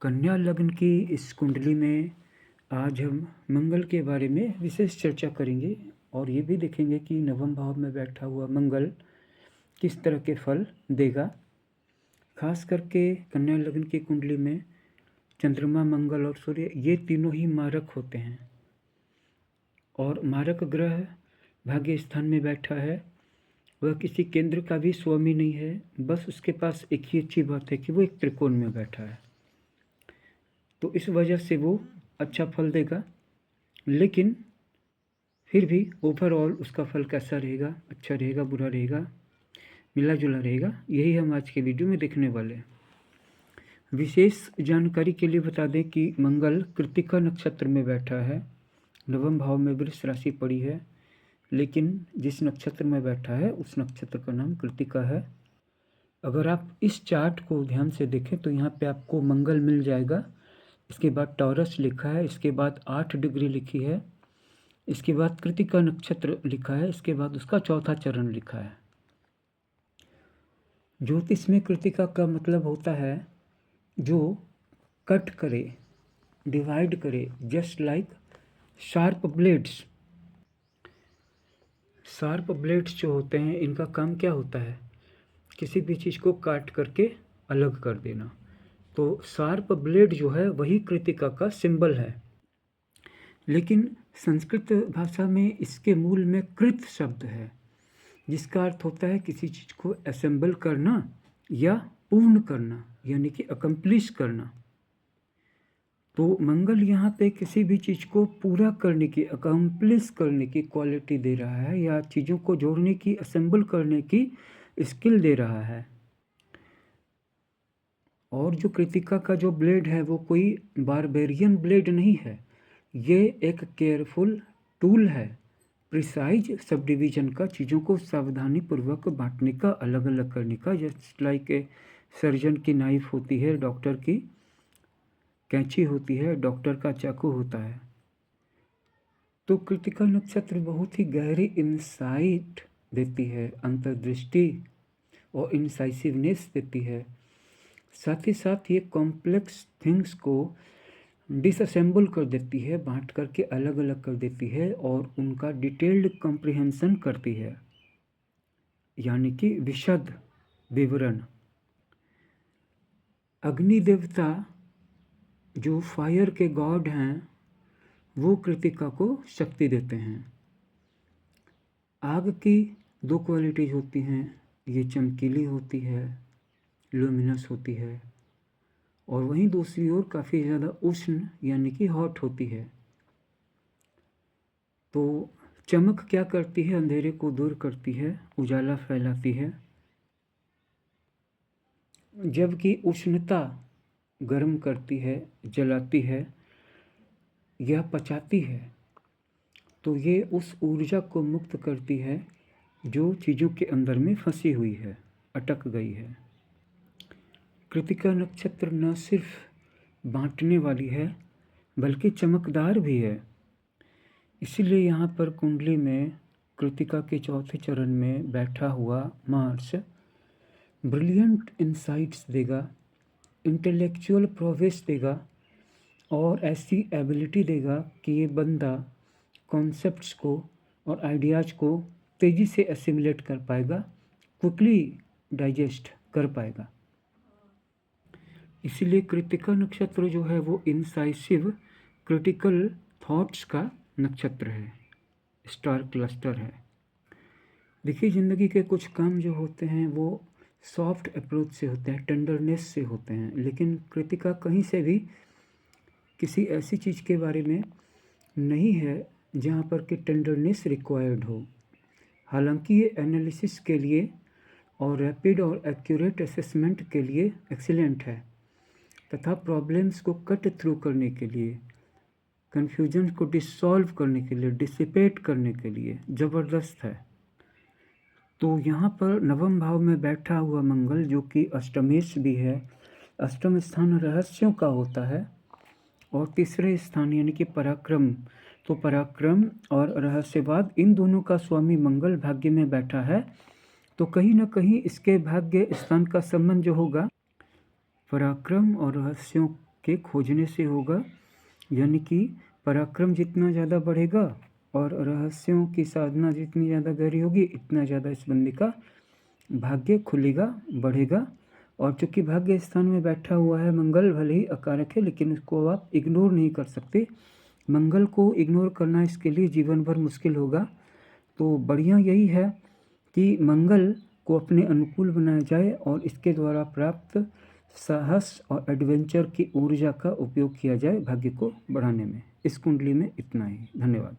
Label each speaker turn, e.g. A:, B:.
A: कन्या लग्न की इस कुंडली में आज हम मंगल के बारे में विशेष चर्चा करेंगे और ये भी देखेंगे कि नवम भाव में बैठा हुआ मंगल किस तरह के फल देगा। खास करके कन्या लग्न की कुंडली में चंद्रमा, मंगल और सूर्य ये तीनों ही मारक होते हैं और मारक ग्रह भाग्य स्थान में बैठा है। वह किसी केंद्र का भी स्वामी नहीं है, बस उसके पास एक ही अच्छी बात है कि वो एक त्रिकोण में बैठा है, तो इस वजह से वो अच्छा फल देगा। लेकिन फिर भी ओवरऑल उसका फल कैसा रहेगा, अच्छा रहेगा, बुरा रहेगा, मिला जुला रहेगा, यही हम आज के वीडियो में देखने वाले हैं। विशेष जानकारी के लिए बता दें कि मंगल कृत्तिका नक्षत्र में बैठा है, नवम भाव में वृष राशि पड़ी है, लेकिन जिस नक्षत्र में बैठा है उस नक्षत्र का नाम कृत्तिका है। अगर आप इस चार्ट को ध्यान से देखें तो यहाँ पे आपको मंगल मिल जाएगा, इसके बाद टॉरस लिखा है, इसके बाद 8 डिग्री लिखी है, इसके बाद कृत्तिका नक्षत्र लिखा है, इसके बाद उसका चौथा चरण लिखा है। ज्योतिष में कृत्तिका का मतलब होता है जो कट करे, डिवाइड करे, just like sharp blades. Sharp blades जो होते हैं इनका काम क्या होता है, किसी भी चीज़ को काट करके अलग कर देना। तो शार्प ब्लेड जो है वही कृत्तिका का सिंबल है। लेकिन संस्कृत भाषा में इसके मूल में कृत शब्द है, जिसका अर्थ होता है किसी चीज़ को असेंबल करना या पूर्ण करना, यानी कि अकम्प्लिश करना। तो मंगल यहाँ पे किसी भी चीज़ को पूरा करने की, अकम्प्लिश करने की क्वालिटी दे रहा है, या चीज़ों को जोड़ने की, असेंबल करने की स्किल दे रहा है। और जो कृत्तिका का जो ब्लेड है वो कोई बारबेरियन ब्लेड नहीं है, ये एक केयरफुल टूल है, प्रिसाइज सब डिवीजन का, चीज़ों को सावधानी पूर्वक बांटने का, अलग अलग करने का। जस्ट लाइक ए सर्जन की नाइफ होती है, डॉक्टर की कैंची होती है, डॉक्टर का चाकू होता है। तो कृत्तिका नक्षत्र बहुत ही गहरी इंसाइट देती है, अंतर्दृष्टि और इंसाइसिवनेस देती है। साथ ही साथ ये कॉम्प्लेक्स थिंग्स को डिसअसेंबल कर देती है, बांट करके अलग अलग कर देती है और उनका डिटेल्ड कॉम्प्रिहेंशन करती है, यानी कि विशद विवरण। अग्नि देवता जो फायर के गॉड हैं वो कृत्तिका को शक्ति देते हैं। आग की 2 क्वालिटीज होती हैं, ये चमकीली होती है, लुमिनस होती है, और वहीं दूसरी ओर काफ़ी ज़्यादा उष्ण यानी कि हॉट होती है। तो चमक क्या करती है, अंधेरे को दूर करती है, उजाला फैलाती है, जबकि उष्णता गर्म करती है, जलाती है, यह पचाती है। तो ये उस ऊर्जा को मुक्त करती है जो चीज़ों के अंदर में फंसी हुई है, अटक गई है। कृत्तिका नक्षत्र न सिर्फ बांटने वाली है बल्कि चमकदार भी है। इसीलिए यहाँ पर कुंडली में कृत्तिका के चौथे चरण में बैठा हुआ मार्स ब्रिलियंट इंसाइट्स देगा, इंटेलेक्चुअल प्रोग्रेस देगा और ऐसी एबिलिटी देगा कि ये बंदा कॉन्सेप्ट्स को और आइडियाज़ को तेज़ी से एसिमुलेट कर पाएगा, क्विकली डाइजेस्ट कर पाएगा। इसीलिए कृत्तिका नक्षत्र जो है वो इंसाइसिव क्रिटिकल थॉट्स का नक्षत्र है, स्टार क्लस्टर है। देखिए, ज़िंदगी के कुछ काम जो होते हैं वो सॉफ्ट अप्रोच से होते हैं, टेंडरनेस से होते हैं, लेकिन कृत्तिका कहीं से भी किसी ऐसी चीज़ के बारे में नहीं है जहाँ पर कि टेंडरनेस रिक्वायर्ड हो। हालांकि ये एनालिसिस के लिए और रैपिड और एक्यूरेट असेसमेंट के लिए एक्सीलेंट है, तथा प्रॉब्लम्स को कट थ्रू करने के लिए, कन्फ्यूजन को डिसॉल्व करने के लिए, डिसिपेट करने के लिए ज़बरदस्त है। तो यहाँ पर नवम भाव में बैठा हुआ मंगल जो कि अष्टमेश भी है, अष्टम स्थान रहस्यों का होता है, और तीसरे स्थान यानी कि पराक्रम, तो पराक्रम और रहस्यवाद इन दोनों का स्वामी मंगल भाग्य में बैठा है। तो कहीं ना कहीं इसके भाग्य स्थान का संबंध जो होगा पराक्रम और रहस्यों के खोजने से होगा, यानी कि पराक्रम जितना ज़्यादा बढ़ेगा और रहस्यों की साधना जितनी ज़्यादा गहरी होगी, इतना ज़्यादा इस बंदे का भाग्य खुलेगा, बढ़ेगा। और चूँकि भाग्य स्थान में बैठा हुआ है मंगल, भले ही अकारक है, लेकिन उसको आप इग्नोर नहीं कर सकते। मंगल को इग्नोर करना इसके लिए जीवन भर मुश्किल होगा। तो बढ़िया यही है कि मंगल को अपने अनुकूल बनाया जाए और इसके द्वारा प्राप्त साहस और एडवेंचर की ऊर्जा का उपयोग किया जाए भाग्य को बढ़ाने में। इस कुंडली में इतना ही। धन्यवाद।